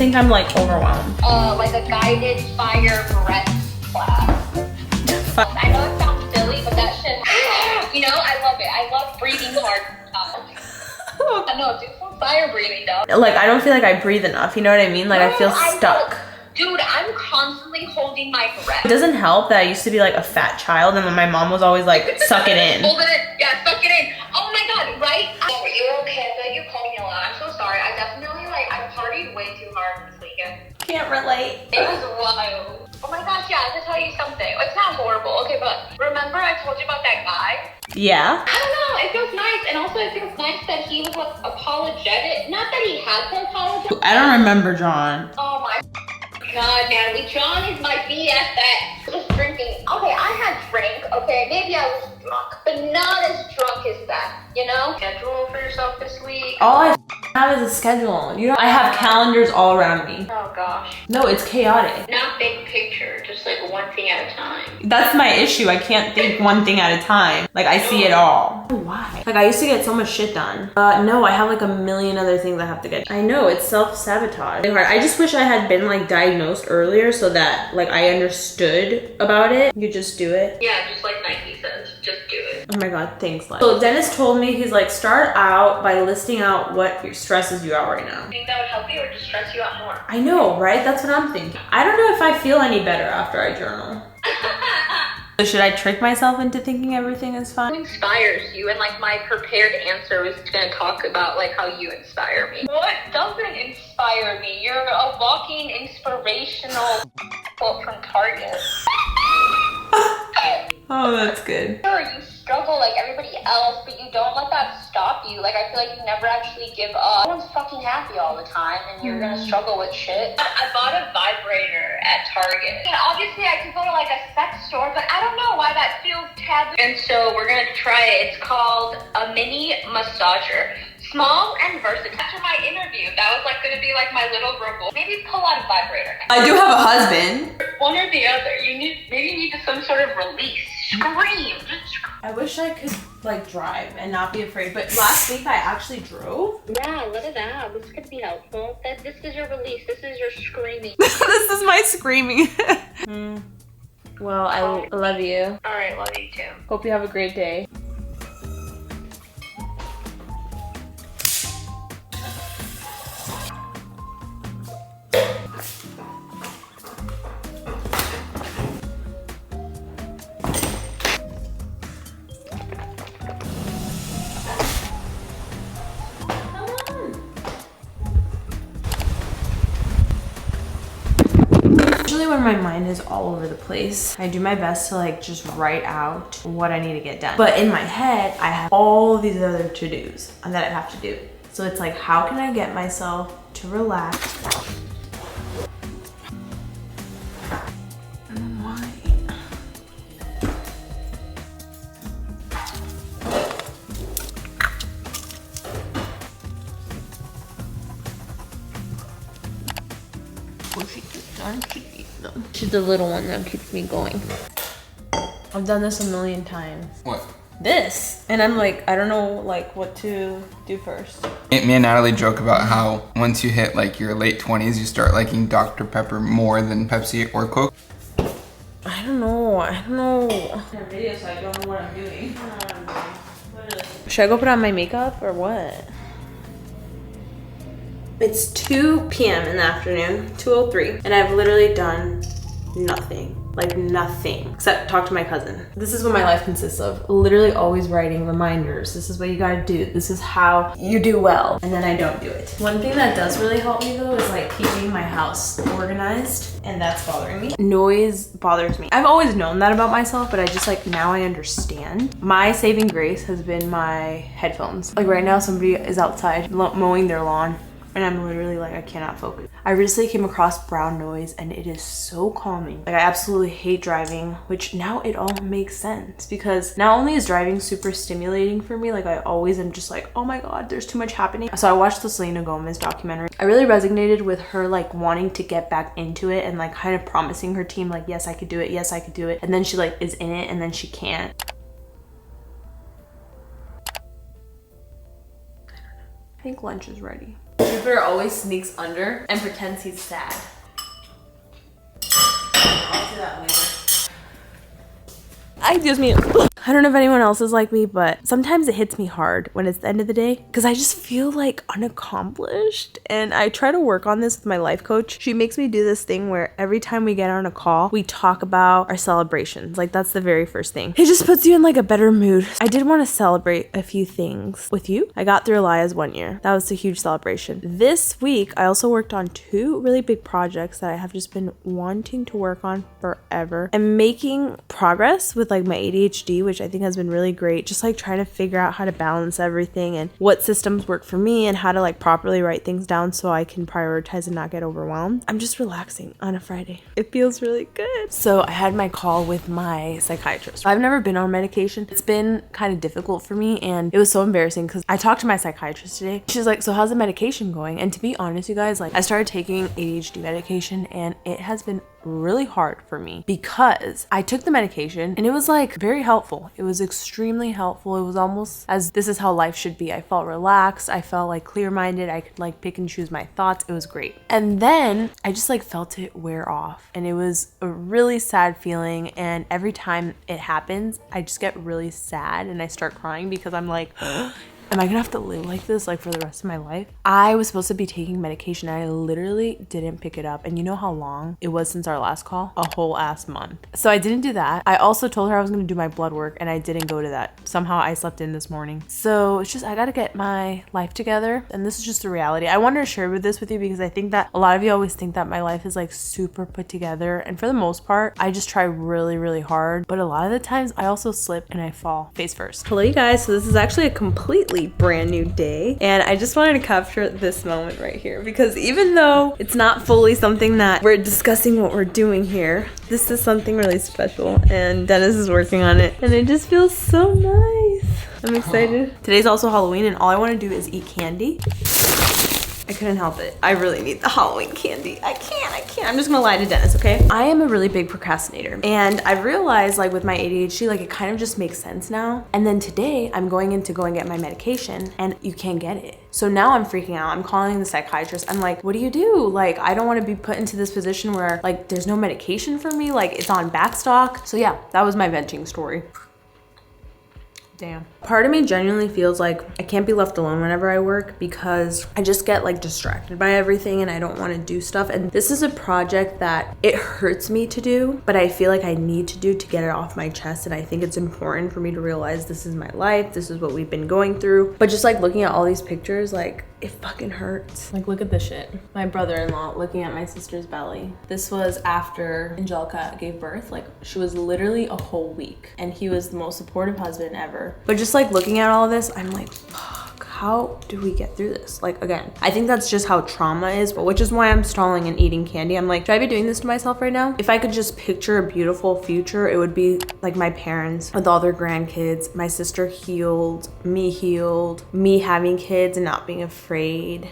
think I'm like overwhelmed. Like a guided fire breath class. I know it sounds silly, but that shit, you know, I love it. I love breathing hard. I know, do some fire breathing, though. Like, I don't feel like I breathe enough, you know what I mean? Like, I feel stuck. Dude, I'm constantly holding my breath. It doesn't help that I used to be like a fat child, and then my mom was always like, suck it in. Hold it, yeah, suck it in. Oh my God, right? Oh, you're okay. I feel like you called me a lot. I'm so sorry. I definitely, like, I partied way too hard this weekend. Can't relate. It was wild. Oh my gosh, yeah, I have to tell you something. It's not horrible, okay, but remember I told you about that guy? Yeah. I don't know, it feels nice, and also it feels nice that he was like apologetic. Not that he had to apologize. I don't remember John. Oh my God, Natalie, John is my BFF. Just drinking. Okay, I had drank, okay, maybe I was drunk, but not as drunk as that, you know? Schedule for yourself this week. All I have is a schedule. You know, I have calendars all around me. Oh gosh. No, it's chaotic. Not big picture, just like one thing at a time. That's my issue. I can't think one thing at a time. Like, I see it all. Why? Like, I used to get so much shit done. No, I have like a million other things I have to get. I know, it's self-sabotage. I just wish I had been like diagnosed earlier so that like I understood about it. You just do it. Yeah, just like Nike says, just do it. Oh my God, thanks, Liz. So Dennis told me, he's like, start out by listing out what stresses you out right now. You think that would help you or just stress you out more? I know, right? That's what I'm thinking. I don't know if I feel any better after I journal. So should I trick myself into thinking everything is fine? Who inspires you? And like my prepared answer was gonna talk about like how you inspire me. What doesn't inspire me? You're a walking inspirational quote from Target. Oh, that's good. Sure, you struggle like everybody else, but you don't let that stop you. Like, I feel like you never actually give up. No one's fucking happy all the time, and you're gonna struggle with shit. I bought a vibrator at Target. And obviously, I could go to like a sex store, but I don't know why that feels taboo. And so we're gonna try it. It's called a mini massager. Small and versatile. After my interview, that was like gonna be like my little girl goal. Maybe pull out a vibrator. I do have a husband. One or the other. Maybe you need some sort of release. Scream. Just scream. I wish I could like drive and not be afraid, but last week I actually drove. Yeah, let it out. This could be helpful. This is your release. This is your screaming. This is my screaming. Well, I love you. All right, love you too. Hope you have a great day. Usually when my mind is all over the place, I do my best to like just write out what I need to get done. But in my head, I have all these other to-dos that I have to do. So it's like, how can I get myself to relax? And then why? She's the little one that keeps me going. I've done this a million times. What? This. And I'm like, I don't know like what to do first. Me and Natalie joke about how once you hit like your late 20s, you start liking Dr. Pepper more than Pepsi or Coke. I don't know. Video, so I don't know what I'm doing. Should I go put on my makeup or what? It's 2 p.m. in the afternoon, 2:03, and I've literally done nothing. Like nothing, except talk to my cousin. This is what my life consists of. Literally always writing reminders. This is what you gotta do. This is how you do well. And then I don't do it. One thing that does really help me though is like keeping my house organized, and that's bothering me. Noise bothers me. I've always known that about myself, but I just like, now I understand. My saving grace has been my headphones. Like right now somebody is outside mowing their lawn, and I'm literally like, I cannot focus. I recently came across brown noise and it is so calming. Like I absolutely hate driving, which now it all makes sense because not only is driving super stimulating for me, like I always am just like, oh my God, there's too much happening. So I watched the Selena Gomez documentary. I really resonated with her like wanting to get back into it and like kind of promising her team like, yes, I could do it. Yes, I could do it. And then she like is in it and then she can't. I think lunch is ready. Did you Twitter always sneaks under and pretends he's sad. I'll do that later. Ay, Dios mío. I don't know if anyone else is like me, but sometimes it hits me hard when it's the end of the day because I just feel like unaccomplished. And I try to work on this with my life coach. She makes me do this thing where every time we get on a call, we talk about our celebrations. Like that's the very first thing. It just puts you in like a better mood. I did want to celebrate a few things with you. I got through Elias 1 year. That was a huge celebration. This week, I also worked on 2 really big projects that I have just been wanting to work on forever and making progress with like my ADHD, which I think has been really great. Just like trying to figure out how to balance everything and what systems work for me and how to like properly write things down so I can prioritize and not get overwhelmed. I'm just relaxing on a Friday. It feels really good. So I had my call with my psychiatrist. I've never been on medication. It's been kind of difficult for me and it was so embarrassing because I talked to my psychiatrist today. She's like, so how's the medication going? And to be honest, you guys, like I started taking ADHD medication and it has been really hard for me because I took the medication and it was like very helpful. It was extremely helpful. It was almost as this is how life should be. I felt relaxed. I felt like clear-minded. I could like pick and choose my thoughts. It was great. And then I just like felt it wear off and it was a really sad feeling. And every time it happens, I just get really sad and I start crying because I'm like, am I gonna have to live like this like for the rest of my life? I was supposed to be taking medication and I literally didn't pick it up. And you know how long it was since our last call? A whole ass month. So I didn't do that. I also told her I was gonna do my blood work and I didn't go to that. Somehow I slept in this morning. So it's just, I gotta get my life together. And this is just the reality. I wanted to share this with you because I think that a lot of you always think that my life is like super put together. And for the most part, I just try really, really hard. But a lot of the times I also slip and I fall face first. Hello you guys. So this is actually a completely brand new day and I just wanted to capture this moment right here because even though it's not fully something that we're discussing what we're doing here, this is something really special and Dennis is working on it and it just feels so nice. I'm excited. Today's also Halloween and all I want to do is eat candy. I couldn't help it. I really need the Halloween candy. I can't. I'm just gonna lie to Dennis, okay? I am a really big procrastinator and I've realized like with my ADHD, like it kind of just makes sense now. And then today I'm going in to go and get my medication and you can't get it. So now I'm freaking out. I'm calling the psychiatrist. I'm like, what do you do? Like, I don't want to be put into this position where like there's no medication for me. Like it's on backstock. So yeah, that was my venting story. Damn. Part of me genuinely feels like I can't be left alone whenever I work because I just get like distracted by everything and I don't want to do stuff. And this is a project that it hurts me to do, but I feel like I need to do to get it off my chest. And I think it's important for me to realize this is my life. This is what we've been going through. But just like looking at all these pictures, like it fucking hurts. Like look at this shit. My brother-in-law looking at my sister's belly. This was after Angelica gave birth. Like she was literally a whole week and he was the most supportive husband ever. But just like looking at all of this, I'm like, fuck, how do we get through this? Like again, I think that's just how trauma is, which is why I'm stalling and eating candy. I'm like, should I be doing this to myself right now? If I could just picture a beautiful future, it would be like my parents with all their grandkids, my sister healed, me having kids and not being afraid.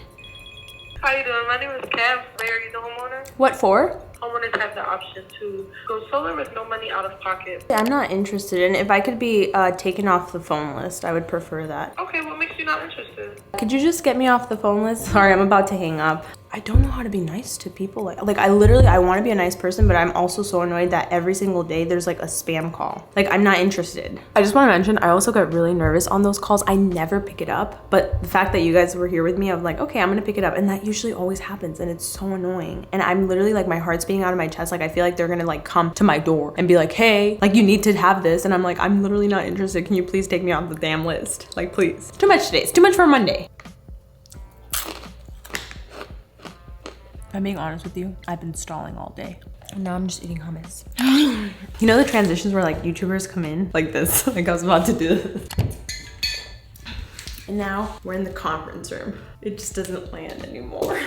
How you doing? My name is Kev. Larry, the homeowner. What for? Homeowners have the option to go solar with no money out of pocket. I'm not interested, and if I could be taken off the phone list, I would prefer that. Okay, what makes you not interested? Could you just get me off the phone list? Sorry, I'm about to hang up. I don't know how to be nice to people. Like I want to be a nice person, but I'm also so annoyed that every single day there's like a spam call. Like I'm not interested. I just want to mention, I also got really nervous on those calls. I never pick it up, but the fact that you guys were here with me, I'm like, okay, I'm gonna pick it up. And that usually always happens and it's so annoying. And I'm literally like, my heart's beating out of my chest. Like I feel like they're gonna like come to my door and be like, hey, like you need to have this. And I'm like, I'm literally not interested. Can you please take me off the damn list? Like please. Too much today. It's too much for Monday. I'm being honest with you, I've been stalling all day. And now I'm just eating hummus. You know the transitions where like YouTubers come in like this, like I was about to do this. And now we're in the conference room. It just doesn't land anymore.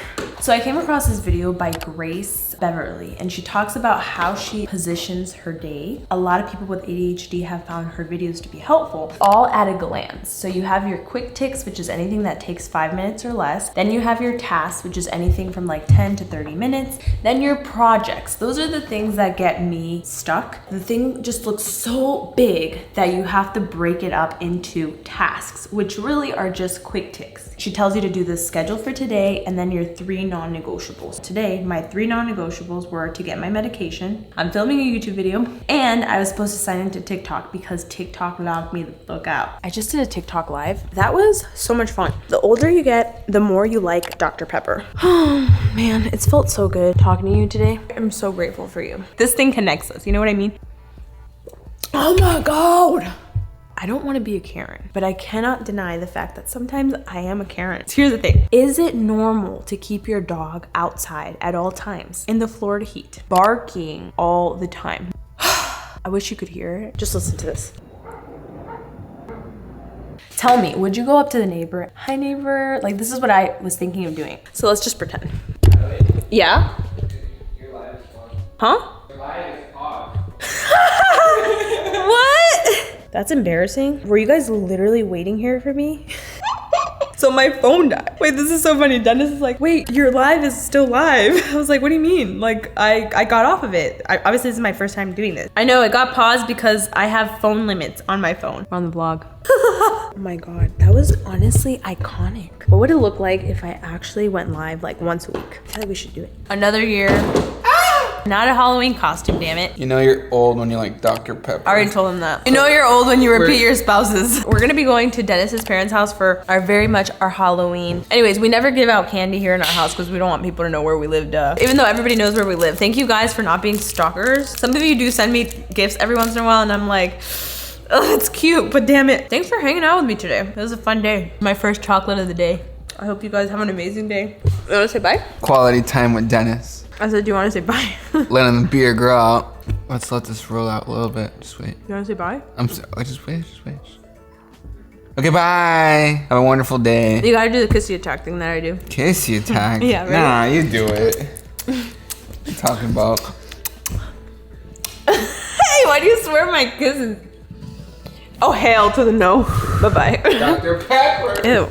So I came across this video by Grace Beverly, and she talks about how she positions her day. A lot of people with ADHD have found her videos to be helpful, all at a glance. So you have your quick ticks, which is anything that takes 5 minutes or less. Then you have your tasks, which is anything from like 10 to 30 minutes. Then your projects. Those are the things that get me stuck. The thing just looks so big that you have to break it up into tasks, which really are just quick ticks. She tells you to do the schedule for today and then your 3 non-negotiables. Today, my 3 non-negotiables were to get my medication, I'm filming a YouTube video, and I was supposed to sign into TikTok because TikTok logged me the fuck out. I just did a TikTok live. That was so much fun. The older you get, the more you like Dr. Pepper. Oh man, it's felt so good talking to you today. I'm so grateful for you. This thing connects us, you know what I mean? Oh my God. I don't want to be a Karen, but I cannot deny the fact that sometimes I am a Karen. So here's the thing. Is it normal to keep your dog outside at all times in the Florida heat, barking all the time? I wish you could hear it. Just listen to this. Tell me, would you go up to the neighbor? Hi neighbor. Like, this is what I was thinking of doing. So let's just pretend. Yeah? Your live is paused. Huh? Your live is paused. What? That's embarrassing. Were you guys literally waiting here for me? So my phone died. Wait, this is so funny. Dennis is like, wait, your live is still live. I was like, what do you mean? Like, I got off of it. Obviously, this is my first time doing this. I know, it got paused because I have phone limits on my phone. We're on the vlog. Oh my God, that was honestly iconic. What would it look like if I actually went live like once a week? I think we should do it. Another year. Not a Halloween costume, damn it. You know you're old when you like Dr. Pepper. I already told him that. You know you're old when you repeat your spouses. We're gonna be going to Dennis's parents' house for our Halloween. Anyways, we never give out candy here in our house because we don't want people to know where we live, even though everybody knows where we live. Thank you guys for not being stalkers. Some of you do send me gifts every once in a while and I'm like, oh, it's cute, but damn it. Thanks for hanging out with me today. It was a fun day. My first chocolate of the day. I hope you guys have an amazing day. You wanna say bye? Quality time with Dennis. I said, do you wanna say bye? Letting the beer grow out. Let's let this roll out a little bit. Just wait. You wanna say bye? Just wait. Okay, bye. Have a wonderful day. You gotta do the kissy attack thing that I do. Kissy attack? Yeah, right? Nah, you do it. What are you talking about? Hey, why do you swear my kisses? Oh, hail to the no. Bye-bye. Dr. Pepper. Ew.